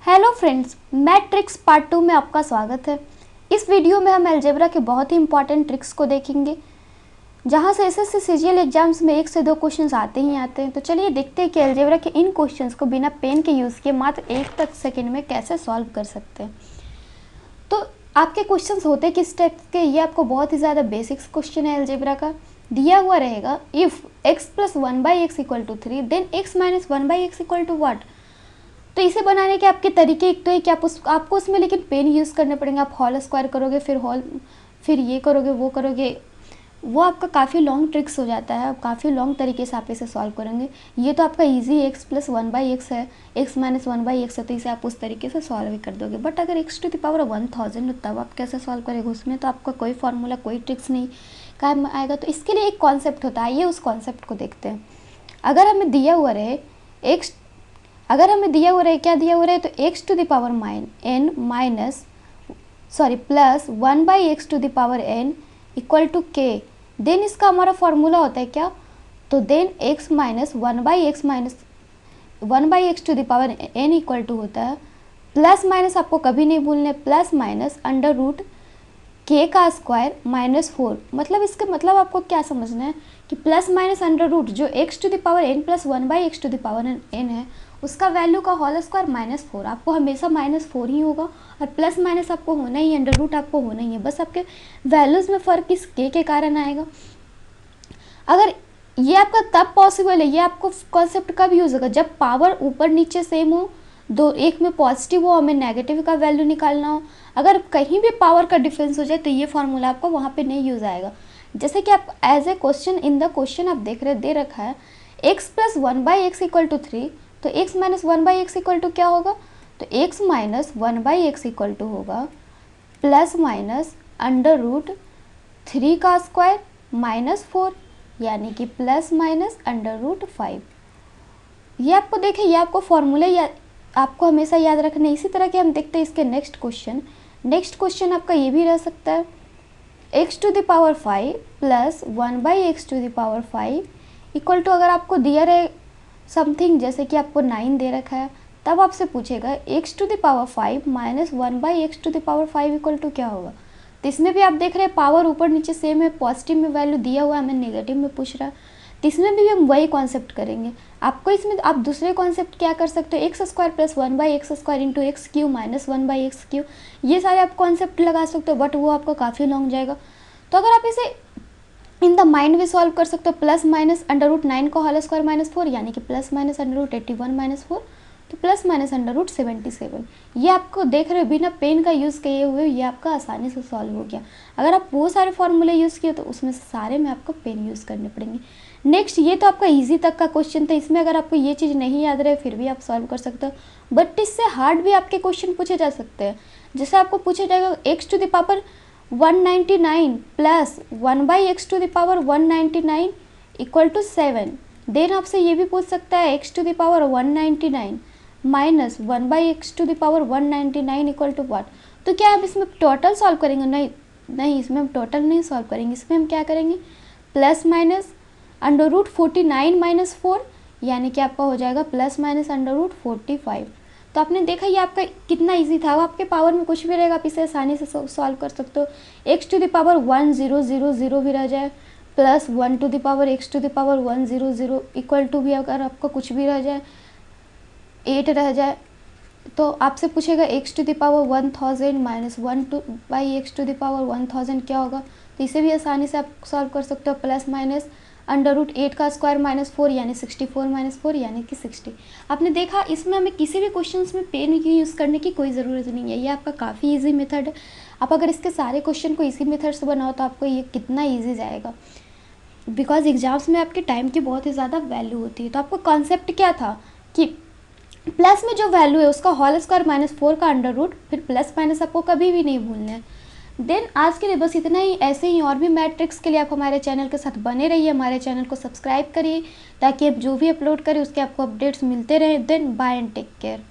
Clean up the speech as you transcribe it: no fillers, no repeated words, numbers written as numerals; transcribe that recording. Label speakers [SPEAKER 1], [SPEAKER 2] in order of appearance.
[SPEAKER 1] Hello friends, math tricks part 2 में आपका स्वागत है। इस वीडियो में हम अलजेब्रा के बहुत ही इंपॉर्टेंट ट्रिक्स को देखेंगे, जहां से एसएससी सीजीएल एग्जाम्स में 1 से 2 क्वेश्चंस आते ही आते हैं। तो चलिए देखते हैं कि अलजेब्रा के इन क्वेश्चंस को बिना पेन के यूज़ किए मात्र 1 तक सेकेंड में कैसे सॉल्व कर सकते हैं। तो आपके क्वेश्चंस होते किस टाइप के, ये आपको बहुत ही ज़्यादा बेसिक्स क्वेश्चन है अलजेब्रा का। दिया हुआ रहेगा if x + 1/x = 3 then x - 1/x = what. तो इसे बनाने के आपके तरीके एक तो है कि आपको उसमें लेकिन पेन यूज़ करने पड़ेंगे। आप होल स्क्वायर करोगे, फिर ये करोगे, वो करोगे, वो आपका काफ़ी लॉन्ग ट्रिक्स हो जाता है। आप काफ़ी लॉन्ग तरीके से आप इसे सॉल्व करेंगे। ये तो आपका इजी x + 1/x है, x - 1/x है, तो इसे आप उस तरीके से सॉल्व ही कर दोगे। बट अगर x⁻1000 तब आप कैसे सॉल्व करेंगे? उसमें तो आपका कोई फार्मूला, कोई ट्रिक्स नहीं काम आएगा। तो इसके लिए एक कॉन्सेप्ट होता है, आइए उस कॉन्सेप्ट को देखते हैं। अगर हमें दिया हुआ रहे क्या दिया हुआ है, तो x⁻n plus 1/x⁻n = k। Then इसका हमारा फॉर्मूला होता है क्या, तो देन x - 1/x⁻n = होता है प्लस माइनस, आपको कभी नहीं भूलने, प्लस माइनस √k² - 4। मतलब इसका मतलब आपको क्या समझना है कि प्लस माइनस अंडर रूट जो x⁻n + 1/x⁻n है, उसका वैल्यू का होल स्क्वायर -4। आपको हमेशा -4 ही होगा और प्लस माइनस आपको होना ही, अंडर रूट आपको होना ही है। बस आपके वैल्यूज़ में फ़र्क इस k के कारण आएगा। अगर ये आपका तब पॉसिबल है, ये आपको कॉन्सेप्ट कब यूज़ होगा, जब पावर ऊपर नीचे सेम हो, दो एक में पॉजिटिव हो, हमें नेगेटिव का वैल्यू निकालना हो। अगर कहीं भी पावर का डिफरेंस हो जाए तो ये फार्मूला आपको वहाँ पे नहीं यूज़ आएगा। जैसे कि आप as a question in the question आप देख रहे, दे रखा है x + 1/x = 3, तो x - 1/x = क्या होगा, तो x - 1/x = होगा प्लस माइनस √3² - 4, यानी कि प्लस माइनस √5। ये आपको देखें, ये आपको फॉर्मूला आपको हमेशा याद रखना है। इसी तरह के हम देखते हैं इसके नेक्स्ट क्वेश्चन आपका ये भी रह सकता है x⁵ प्लस 1/x⁵ = अगर आपको दिया रहे समथिंग, जैसे कि आपको 9 दे रखा है, तब आपसे पूछेगा x⁵ माइनस 1/x⁵ = क्या होगा। तो इसमें भी आप देख रहे हैं पावर ऊपर नीचे सेम है, पॉजिटिव में वैल्यू दिया हुआ है, हमें नेगेटिव में पूछ रहा है। तो इसमें भी हम वही कॉन्सेप्ट करेंगे। आपको इसमें आप दूसरे कॉन्सेप्ट क्या कर सकते हो, x² + 1/x² × x³ - 1/x³, ये सारे आप कॉन्सेप्ट लगा सकते हो, बट वो आपको काफ़ी लॉन्ग जाएगा। तो अगर आप इसे इन द माइंड भी सॉल्व कर सकते हो, प्लस माइनस √9 का होल स्क्वायर -4, यानी कि प्लस माइनस √81 - 4, तो प्लस माइनस √77। ये आपको देख रहे हो बिना पेन का यूज़ किए हुए ये आपका आसानी से सॉल्व हो गया। अगर आप वो सारे फॉर्मूले यूज़ किए तो उसमें से सारे में आपको पेन यूज़ करने पड़ेंगे। नेक्स्ट, ये तो आपका इजी तक का क्वेश्चन था। इसमें अगर आपको ये चीज़ नहीं याद रहे फिर भी आप सॉल्व कर सकते हो, बट इससे हार्ड भी आपके क्वेश्चन पूछे जा सकते हैं। जैसे आपको पूछा जाएगा x⁻199 प्लस 1/x⁻199 = 7। देन आपसे ये भी पूछ सकता है x⁻199 माइनस 1/x⁻199 = व्हाट। तो क्या हम इसमें टोटल सॉल्व करेंगे? नहीं, इसमें हम टोटल नहीं सॉल्व करेंगे। इसमें हम क्या करेंगे, प्लस माइनस √49 - 4, यानी कि आपका हो जाएगा प्लस माइनस √45। तो आपने देखा ये आपका कितना इजी था। आपके पावर में कुछ भी रहेगा आप इसे आसानी से सॉल्व कर सकते हो। x⁻1000 भी रह जाए, प्लस 1x⁻100 = भी अगर आपका कुछ भी रह जाए, 8 रह जाए, तो आपसे पूछेगा x⁻1000 माइनस 1/x⁻1000 क्या होगा। तो इसे भी आसानी से आप सॉल्व कर सकते हो, प्लस माइनस √8² - 4, यानी 64 - 4, यानी कि 60। आपने देखा इसमें हमें किसी भी क्वेश्चंस में पेन की यूज़ करने की कोई ज़रूरत नहीं है। ये आपका काफ़ी इजी मेथड है। आप अगर इसके सारे क्वेश्चन को इसी मेथड से बनाओ तो आपको ये कितना ईजी जाएगा, बिकॉज एग्जाम्स में आपके टाइम की बहुत ही ज़्यादा वैल्यू होती है। तो आपका कॉन्सेप्ट क्या था कि प्लस में जो वैल्यू है उसका होल स्क्वायर -4 का अंडर रूट, फिर प्लस माइनस आपको कभी भी नहीं भूलना है। देन आज के लिए बस इतना ही। ऐसे ही और भी मैथ ट्रिक्स के लिए आप हमारे चैनल के साथ बने रहिए, हमारे चैनल को सब्सक्राइब करिए ताकि आप जो भी अपलोड करें उसके आपको अपडेट्स मिलते रहें। Then bye and take care.